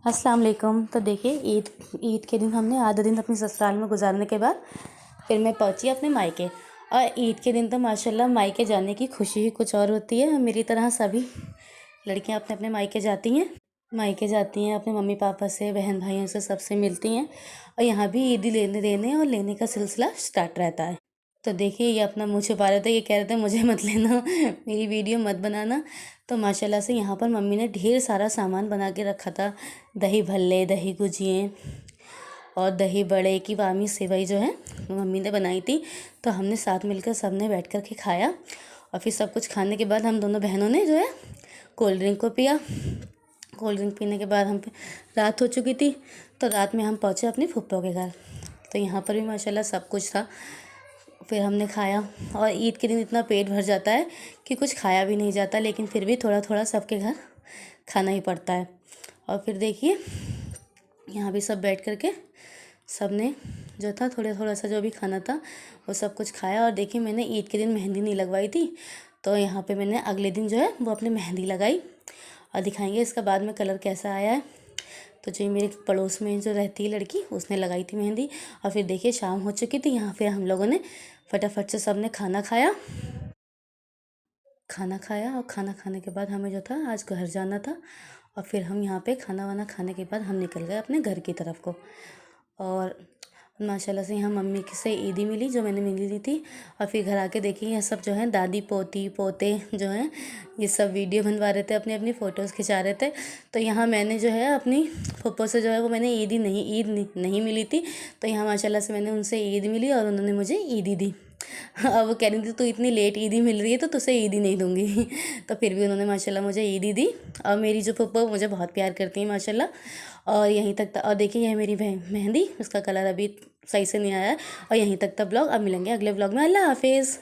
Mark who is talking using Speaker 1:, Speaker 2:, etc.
Speaker 1: अस्सलाम वालेकुम। तो देखिए ईद ईद के दिन हमने आधा दिन अपने ससुराल में गुजारने के बाद फिर मैं पहुंची अपने मायके। और ईद के दिन तो माशाल्लाह मायके जाने की खुशी ही कुछ और होती है। मेरी तरह सभी लड़कियां अपने अपने मायके जाती हैं अपने मम्मी पापा से, बहन भाइयों से, सबसे मिलती हैं। और यहाँ भी ईदी लेने देने और लेने का सिलसिला स्टार्ट रहता है। तो देखिए ये अपना मुँह छुपा रहे थे, ये कह रहे थे मुझे मत लेना, मेरी वीडियो मत बनाना। तो माशाल्लाह से यहाँ पर मम्मी ने ढेर सारा सामान बना के रखा था। दही भल्ले, दही गुजिए और दही बड़े की वामी सेवई जो है वो मम्मी ने बनाई थी। तो हमने साथ मिलकर सब ने बैठ कर के खाया। और फिर सब कुछ खाने के बाद हम दोनों बहनों ने जो है कोल्ड ड्रिंक को पिया। कोल्ड ड्रिंक पीने के बाद हम रात हो चुकी थी, तो रात में हम पहुँचे अपनी फूफा के घर। तो यहाँ पर भी माशाल्लाह सब कुछ था। फिर हमने खाया। और ईद के दिन इतना पेट भर जाता है कि कुछ खाया भी नहीं जाता, लेकिन फिर भी थोड़ा थोड़ा सबके घर खाना ही पड़ता है। और फिर देखिए यहाँ भी सब बैठ कर के सब ने जो था थोड़ा थोड़ा सा जो भी खाना था वो सब कुछ खाया। और देखिए मैंने ईद के दिन मेहंदी नहीं लगवाई थी, तो यहाँ पे मैंने अगले दिन जो है वो अपनी मेहंदी लगाई। और दिखाएंगे इसका बाद में कलर कैसा आया है। तो जो मेरे पड़ोस में जो रहती है लड़की, उसने लगाई थी मेहंदी। और फिर देखिए शाम हो चुकी थी। यहाँ फिर हम लोगों ने फटाफट से सब ने खाना खाया। और खाना खाने के बाद हमें जो था आज घर जाना था। और फिर हम यहाँ पे खाना वाना खाने के बाद हम निकल गए अपने घर की तरफ को। और माशाल्लाह से यहाँ मम्मी से ईदी मिली जो मैंने मिली दी थी। और फिर घर आके देखिए ये सब जो है दादी पोती पोते जो हैं ये सब वीडियो बनवा रहे थे, अपनी अपनी फ़ोटोज़ खिंचा रहे थे। तो यहाँ मैंने जो है अपनी फूफो से जो है वो मैंने ईद नहीं मिली थी। तो यहाँ माशाल्लाह से मैंने उनसे ईद मिली और उन्होंने मुझे ईदी दी। अब वो कह रही थी तू इतनी लेट ईदी मिल रही है तो तुझे ईदी नहीं दूंगी। तो फिर भी उन्होंने माशाल्लाह मुझे ईदी दी। और मेरी जो फूफो मुझे बहुत प्यार करती हैं माशाल्लाह। और यहीं तक था। और देखिए यह मेरी मेहंदी, उसका कलर अभी सही से नहीं आया है। और यहीं तक था ब्लॉग। अब मिलेंगे अगले ब्लॉग में। अल्लाह हाफिज़।